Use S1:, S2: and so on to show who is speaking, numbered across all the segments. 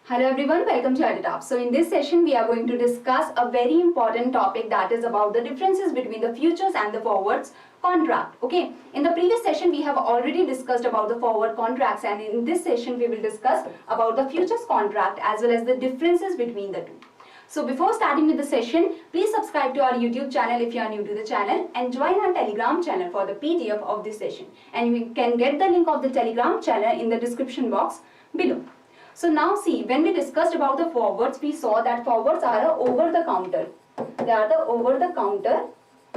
S1: Hello everyone, welcome to EduTap. So in this session we are going to discuss a very important topic, that is about the differences between the futures and the forwards contract. Okay, in the previous session we have already discussed about the forward contracts, and in this session we will discuss about the futures contract as well as the differences between the two. So before starting with the session, please subscribe to our YouTube channel if you are new to the channel, and join our Telegram channel for the PDF of this session. And you can get the link of the Telegram channel in the description box below. So now see, when we discussed about the forwards, we saw that forwards are a over-the-counter. They are the over-the-counter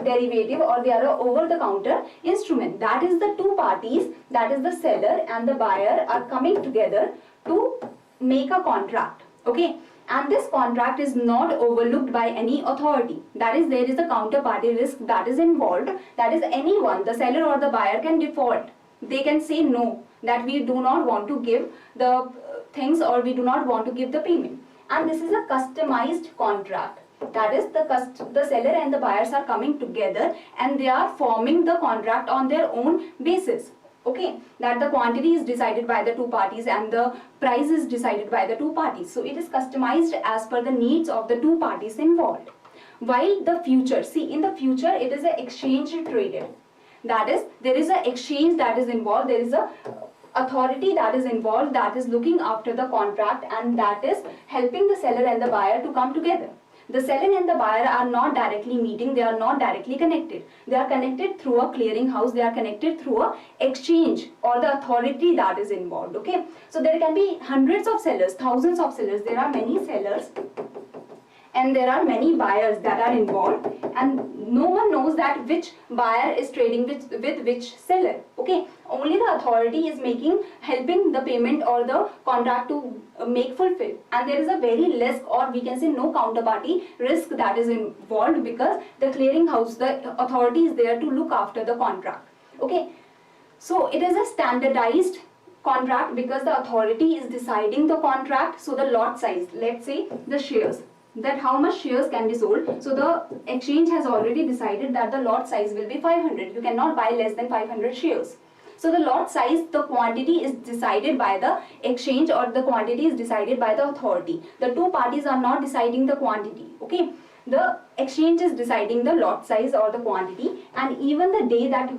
S1: derivative, or they are a over-the-counter instrument. That is, the two parties, that is the seller and the buyer, are coming together to make a contract. Okay, and this contract is not overlooked by any authority. That is, there is a counterparty risk that is involved. That is, anyone, the seller or the buyer, can default. They can say no, that we do not want to give the things, or we do not want to give the payment. And this is a customized contract. That is, the seller and the buyers are coming together and they are forming the contract on their own basis. Okay, that the quantity is decided by the two parties and the price is decided by the two parties. So it is customized as per the needs of the two parties involved. While the future, see, in the future it is an exchange traded. That is, there is an exchange that is involved, there is a authority that is involved, that is looking after the contract, and that is helping the seller and the buyer to come together. The seller and the buyer are not directly meeting, they are not directly connected. They are connected through a clearing house, they are connected through a exchange, or the authority that is involved. Okay, so there can be hundreds of sellers, thousands of sellers, there are many sellers and there are many buyers that are involved, and no one knows that which buyer is trading with which seller. Okay, only the authority is helping the payment or the contract to make fulfill, and there is a very less, or we can say no, counterparty risk that is involved, because the clearing house, the authority is there to look after the contract. Okay, so it is a standardized contract because the authority is deciding the contract. So the lot size, let's say the shares, that how much shares can be sold. So the exchange has already decided that the lot size will be 500. You cannot buy less than 500 shares. So the lot size, the quantity is decided by the exchange, or the quantity is decided by the authority. The two parties are not deciding the quantity. Okay, the exchange is deciding the lot size or the quantity, and even the day that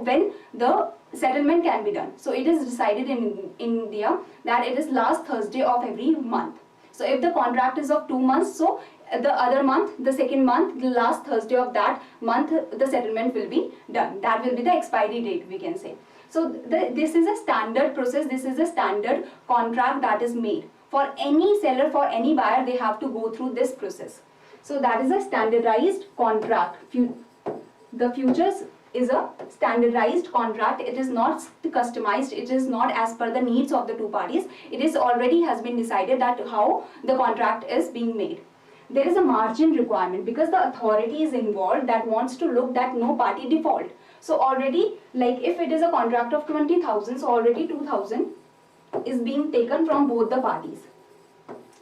S1: when the settlement can be done. So it is decided in India that it is last Thursday of every month. So if the contract is of 2 months, so the other month, the second month, the last Thursday of that month, the settlement will be done. That will be the expiry date, we can say. So this is a standard process, this is a standard contract that is made. For any seller, for any buyer, they have to go through this process. So that is a standardized contract. The futures is a standardized contract. It is not customized, it is not as per the needs of the two parties. It is already has been decided that how the contract is being made. There is a margin requirement because the authority is involved that wants to look that no party default. So already, like if it is a contract of 20,000, so already 2,000 is being taken from both the parties,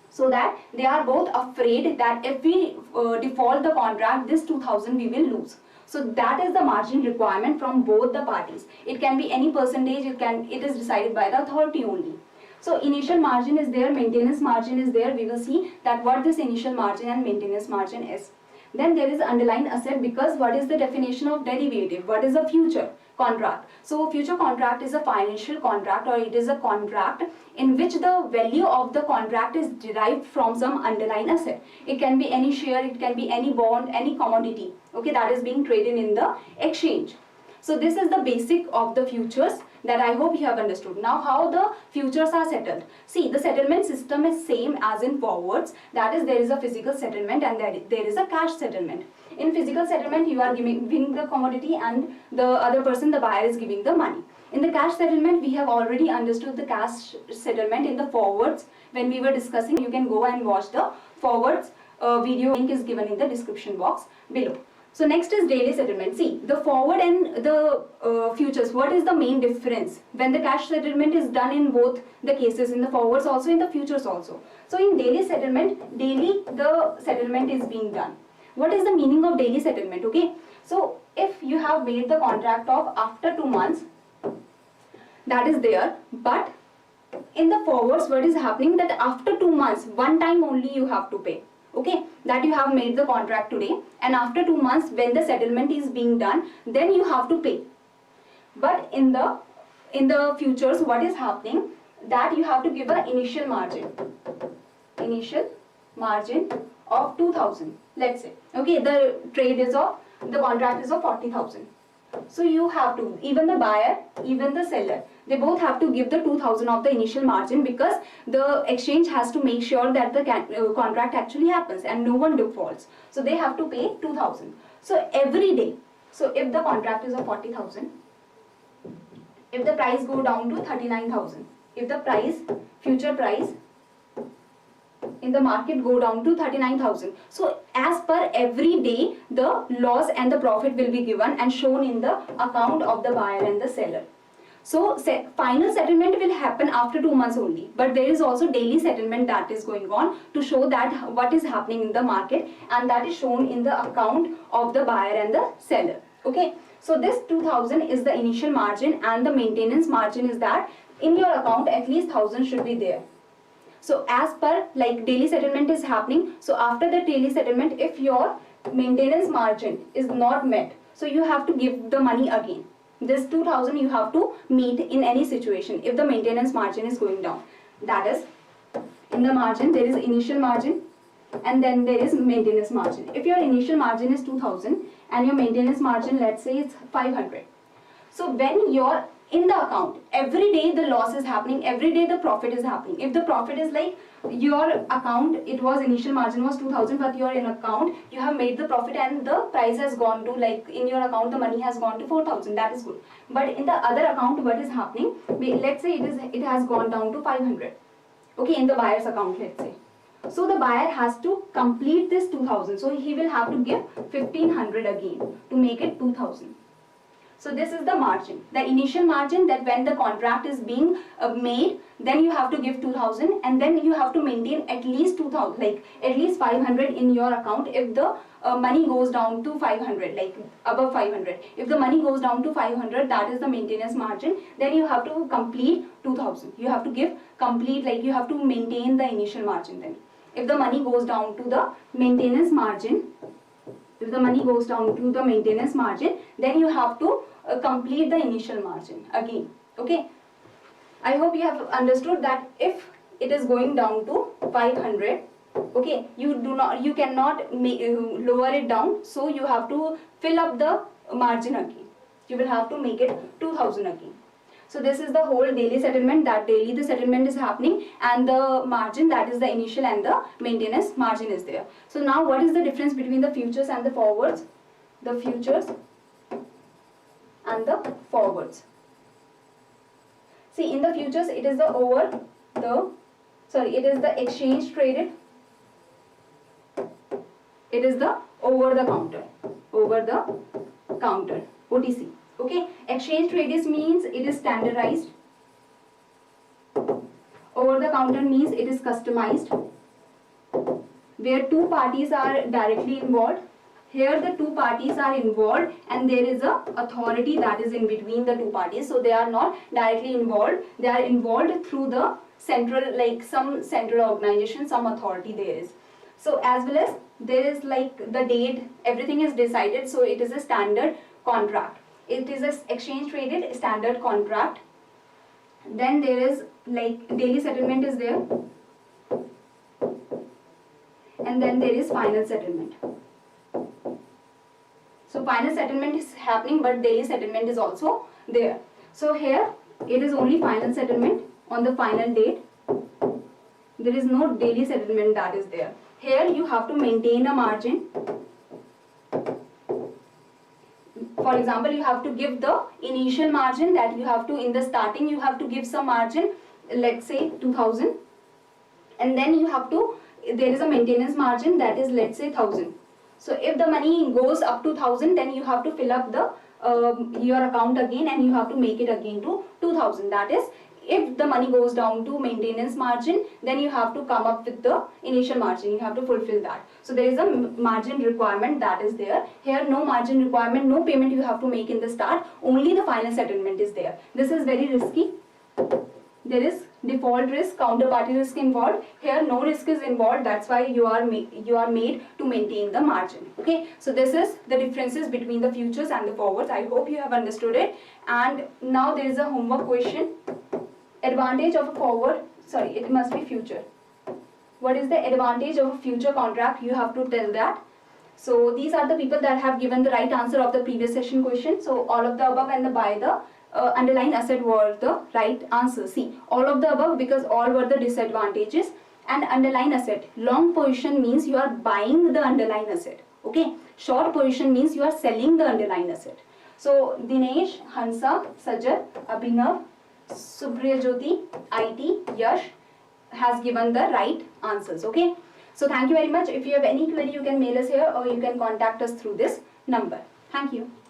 S1: so that they are both afraid that if we default the contract, this 2,000 we will lose. So that is the margin requirement from both the parties. It can be any percentage, it is decided by the authority only. So initial margin is there, maintenance margin is there. We will see that what this initial margin and maintenance margin is. Then there is underlying asset, because what is the definition of derivative? What is a future contract? So future contract is a financial contract, or it is a contract in which the value of the contract is derived from some underlying asset. It can be any share, it can be any bond, any commodity, okay, that is being traded in the exchange. So this is the basic of the futures that I hope you have understood. Now how the futures are settled. See, the settlement system is same as in forwards. That is, there is a physical settlement and there is a cash settlement. In physical settlement, you are giving the commodity and the other person, the buyer, is giving the money. In the cash settlement, we have already understood the cash settlement in the forwards when we were discussing. You can go and watch the forwards video, link is given in the description box below. So next is daily settlement. See, the forward and the futures, what is the main difference? When the cash settlement is done in both the cases, in the forwards also, in the futures also. So in daily settlement, daily the settlement is being done. What is the meaning of daily settlement? Okay, so if you have made the contract of after 2 months, that is there, but in the forwards, what is happening that after 2 months, one time only you have to pay. Okay, that you have made the contract today, and after 2 months when the settlement is being done, then you have to pay. But in the futures, what is happening that you have to give an initial margin of 2000, let's say. Okay, the contract is of 40,000. So you have to, even the buyer, even the seller, they both have to give the 2000 of the initial margin, because the exchange has to make sure that the contract actually happens and no one defaults. So they have to pay 2000. So every day, so if the contract is of 40,000, if the price go down to 39,000, if the future price in the market go down to 39,000, so as per every day the loss and the profit will be given and shown in the account of the buyer and the seller. So final settlement will happen after 2 months only, but there is also daily settlement that is going on to show that what is happening in the market, and that is shown in the account of the buyer and the seller. Okay, so this 2000 is the initial margin, and the maintenance margin is that in your account at least 1000 should be there. So as per like daily settlement is happening, so after the daily settlement, if your maintenance margin is not met, so you have to give the money again. This 2000 you have to meet in any situation if the maintenance margin is going down. That is, in the margin there is initial margin and then there is maintenance margin. If your initial margin is 2000 and your maintenance margin, let's say it's 500. So when you're in the account, every day the loss is happening, every day the profit is happening. If the profit is like your account, it was initial margin was 2000, but you're in account, you have made the profit and the price has gone to, like in your account the money has gone to 4000, that is good. But in the other account, what is happening, let's say it has gone down to 500. Okay, in the buyer's account, let's say. So the buyer has to complete this 2000, so he will have to give 1500 again to make it 2000. So this is the margin, the initial margin, that when the contract is being made, then you have to give 2000, and then you have to maintain at least 2000, like at least 500 in your account. If the money goes down to 500, like above 500, if the money goes down to 500, that is the maintenance margin, then you have to complete 2000. You have to give complete, like you have to maintain the initial margin. Then if the money goes down to the maintenance margin, then you have to complete the initial margin again. Okay, I hope you have understood that if it is going down to 500, okay, you cannot lower it down, so you have to fill up the margin again. You will have to make it 2000 again. So this is the whole daily settlement, that daily the settlement is happening, and the margin, that is the initial and the maintenance margin is there. So now what is the difference between the futures and the forwards? The futures and the forwards. See, in the futures it is it is the exchange traded, it is the over the counter, OTC. Okay, exchange traded means it is standardized. Over the counter means it is customized, where two parties are directly involved. Here the two parties are involved and there is a authority that is in between the two parties. So they are not directly involved, they are involved through the central, like some central organization, some authority there is. So as well as there is like the date, everything is decided, so it is a standard contract. It is an exchange traded standard contract. Then there is like daily settlement is there, and then there is final settlement. So final settlement is happening, but daily settlement is also there. So here it is only final settlement on the final date. There is no daily settlement that is there. Here you have to maintain a margin. For example, you have to give the initial margin, that you have to, in the starting you have to give some margin, let's say 2000, and then you have to, there is a maintenance margin, that is, let's say 1000. So if the money goes up to 1000, then you have to fill up the your account again and you have to make it again to 2000. That is, if the money goes down to maintenance margin, then you have to come up with the initial margin, you have to fulfill that. So there is a margin requirement that is there. Here no margin requirement, no payment you have to make in the start, only the final settlement is there. This is very risky. There is default risk, counterparty risk involved. Here no risk is involved, that's why you are made to maintain the margin. Okay, so this is the differences between the futures and the forwards. I hope you have understood it. And now there is a homework question. Advantage of a forward, sorry, it must be future. What is the advantage of a future contract? You have to tell that. So these are the people that have given the right answer of the previous session question. So all of the above and the by the underlying asset were the right answer. See, all of the above because all were the disadvantages. And underlying asset, long position means you are buying the underlying asset. Okay, short position means you are selling the underlying asset. So Dinesh, Hansa, Sajat, Abhinav, Supriya Jyoti, IT, Yash has given the right answers. Okay, so thank you very much. If you have any query, you can mail us here or you can contact us through this number. Thank you.